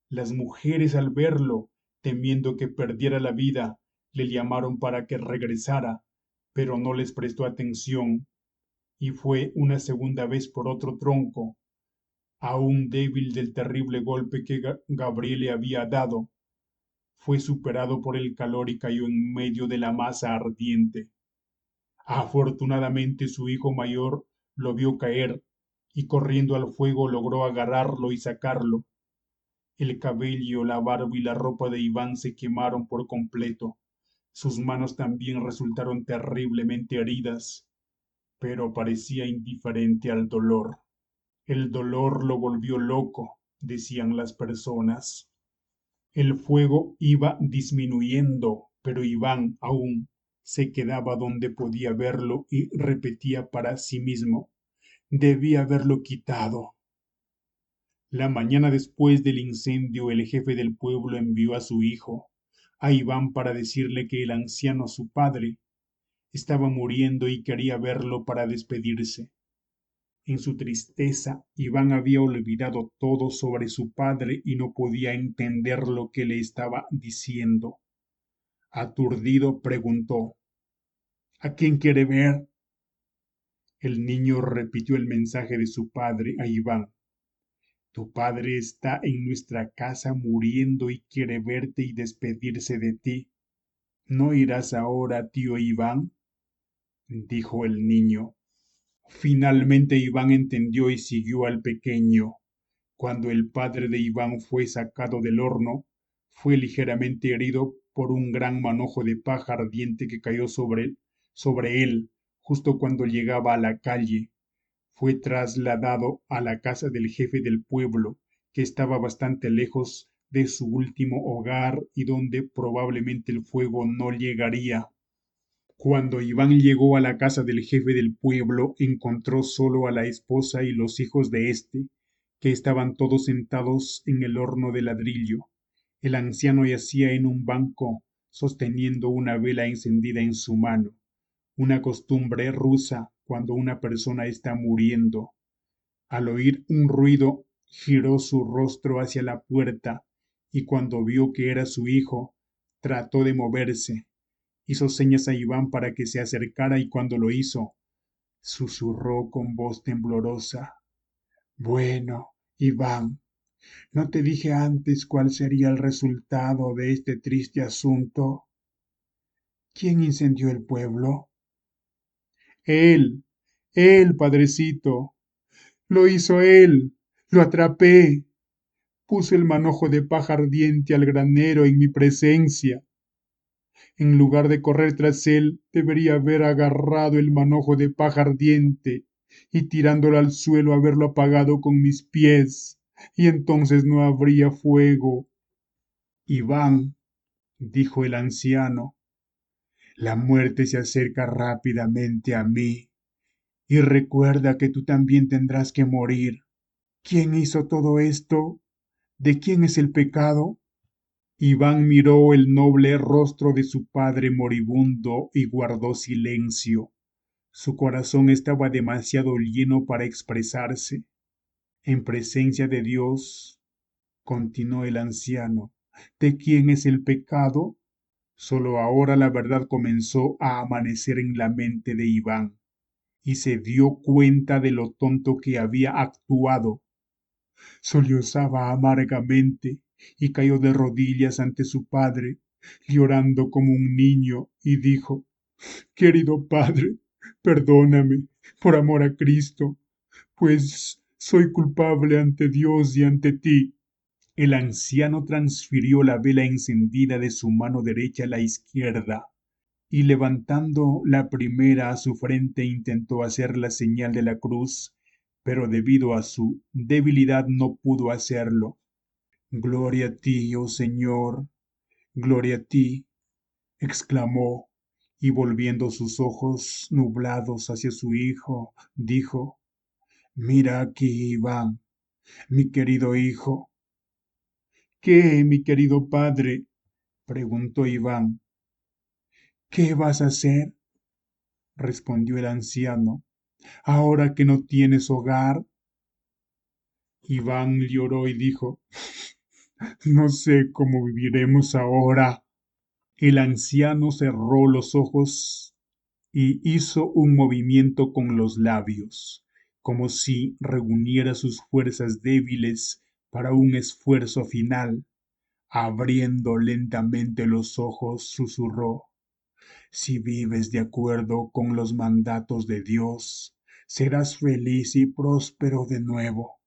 Las mujeres, al verlo, temiendo que perdiera la vida, le llamaron para que regresara, pero no les prestó atención, y fue una segunda vez por otro tronco, aún débil del terrible golpe que Gabriel le había dado. Fue superado por el calor y cayó en medio de la masa ardiente. Afortunadamente su hijo mayor lo vio caer y corriendo al fuego logró agarrarlo y sacarlo. El cabello, la barba y la ropa de Iván se quemaron por completo. Sus manos también resultaron terriblemente heridas, pero parecía indiferente al dolor. El dolor lo volvió loco, decían las personas. El fuego iba disminuyendo, pero Iván aún se quedaba donde podía verlo y repetía para sí mismo: debí haberlo quitado. La mañana después del incendio, el jefe del pueblo envió a su hijo, a Iván, para decirle que el anciano, su padre, estaba muriendo y quería verlo para despedirse. En su tristeza, Iván había olvidado todo sobre su padre y no podía entender lo que le estaba diciendo. Aturdido, preguntó: ¿a quién quiere ver? El niño repitió el mensaje de su padre a Iván: tu padre está en nuestra casa muriendo y quiere verte y despedirse de ti. ¿No irás ahora, tío Iván?, dijo el niño. Finalmente Iván entendió y siguió al pequeño. Cuando el padre de Iván fue sacado del horno, fue ligeramente herido por un gran manojo de paja ardiente que cayó sobre él justo cuando llegaba a la calle. Fue trasladado a la casa del jefe del pueblo, que estaba bastante lejos de su último hogar y donde probablemente el fuego no llegaría. Cuando Iván llegó a la casa del jefe del pueblo, encontró solo a la esposa y los hijos de éste, que estaban todos sentados en el horno de ladrillo. El anciano yacía en un banco, sosteniendo una vela encendida en su mano, una costumbre rusa cuando una persona está muriendo. Al oír un ruido, giró su rostro hacia la puerta y cuando vio que era su hijo, trató de moverse, Hizo señas a Iván para que se acercara y cuando lo hizo, susurró con voz temblorosa: Bueno, Iván, ¿no te dije antes cuál sería el resultado de este triste asunto? ¿Quién incendió el pueblo? Él, él, padrecito, lo hizo él, lo atrapé, puso el manojo de paja ardiente al granero en mi presencia. En lugar de correr tras él, debería haber agarrado el manojo de paja ardiente y tirándolo al suelo haberlo apagado con mis pies, y entonces no habría fuego. Iván, dijo el anciano, la muerte se acerca rápidamente a mí, y recuerda que tú también tendrás que morir. ¿Quién hizo todo esto? ¿De quién es el pecado? Iván miró el noble rostro de su padre moribundo y guardó silencio. Su corazón estaba demasiado lleno para expresarse. En presencia de Dios, continuó el anciano, ¿de quién es el pecado? Solo ahora la verdad comenzó a amanecer en la mente de Iván, y se dio cuenta de lo tonto que había actuado. Sollozaba amargamente y cayó de rodillas ante su padre, llorando como un niño, y dijo: Querido padre, perdóname, por amor a Cristo, pues soy culpable ante Dios y ante ti. El anciano transfirió la vela encendida de su mano derecha a la izquierda y levantando la primera a su frente intentó hacer la señal de la cruz, pero debido a su debilidad no pudo hacerlo. Gloria a ti, oh Señor, gloria a ti, exclamó, y volviendo sus ojos nublados hacia su hijo, dijo: Mira aquí, Iván, mi querido hijo. ¿Qué, mi querido padre? Preguntó Iván. ¿Qué vas a hacer? Respondió el anciano. Ahora que no tienes hogar. Iván lloró y dijo: No sé cómo viviremos ahora. El anciano cerró los ojos y hizo un movimiento con los labios, como si reuniera sus fuerzas débiles para un esfuerzo final. Abriendo lentamente los ojos, susurró: Si vives de acuerdo con los mandatos de Dios, serás feliz y próspero de nuevo.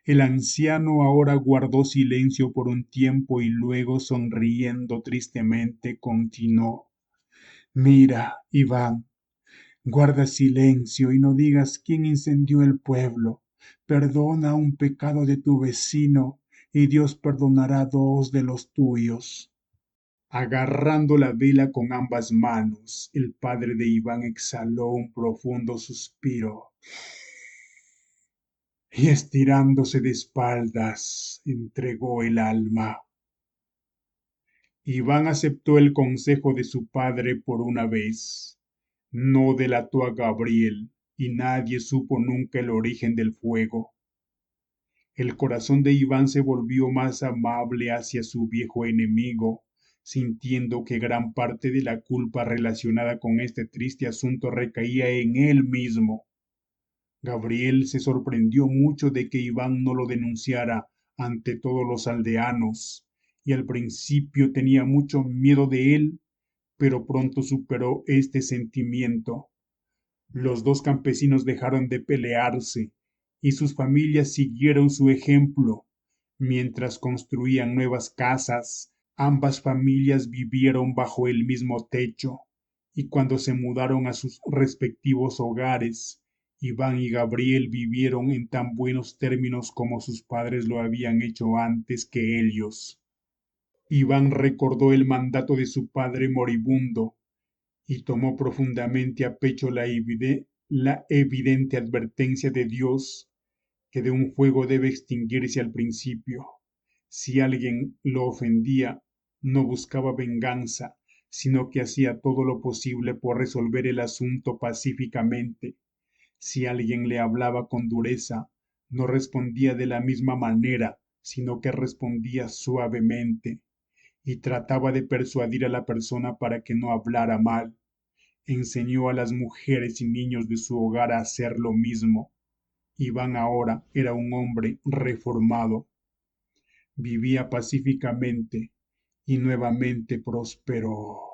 El anciano ahora guardó silencio por un tiempo y luego, sonriendo tristemente, continuó: Mira, Iván, guarda silencio y no digas quién incendió el pueblo. Perdona un pecado de tu vecino y Dios perdonará dos de los tuyos. Agarrando la vela con ambas manos, el padre de Iván exhaló un profundo suspiro y estirándose de espaldas, entregó el alma. Iván aceptó el consejo de su padre por una vez. No delató a Gabriel y nadie supo nunca el origen del fuego. El corazón de Iván se volvió más amable hacia su viejo enemigo, sintiendo que gran parte de la culpa relacionada con este triste asunto recaía en él mismo. Gabriel se sorprendió mucho de que Iván no lo denunciara ante todos los aldeanos, y al principio tenía mucho miedo de él, pero pronto superó este sentimiento. Los dos campesinos dejaron de pelearse y sus familias siguieron su ejemplo. Mientras construían nuevas casas, ambas familias vivieron bajo el mismo techo, y cuando se mudaron a sus respectivos hogares, Iván y Gabriel vivieron en tan buenos términos como sus padres lo habían hecho antes que ellos. Iván recordó el mandato de su padre moribundo y tomó profundamente a pecho la evidente advertencia de Dios que de un fuego debe extinguirse al principio. Si alguien lo ofendía, no buscaba venganza, sino que hacía todo lo posible por resolver el asunto pacíficamente. Si alguien le hablaba con dureza, no respondía de la misma manera, sino que respondía suavemente. y trataba de persuadir a la persona para que no hablara mal. Enseñó a las mujeres y niños de su hogar a hacer lo mismo. Iván ahora era un hombre reformado, vivía pacíficamente y nuevamente prosperó.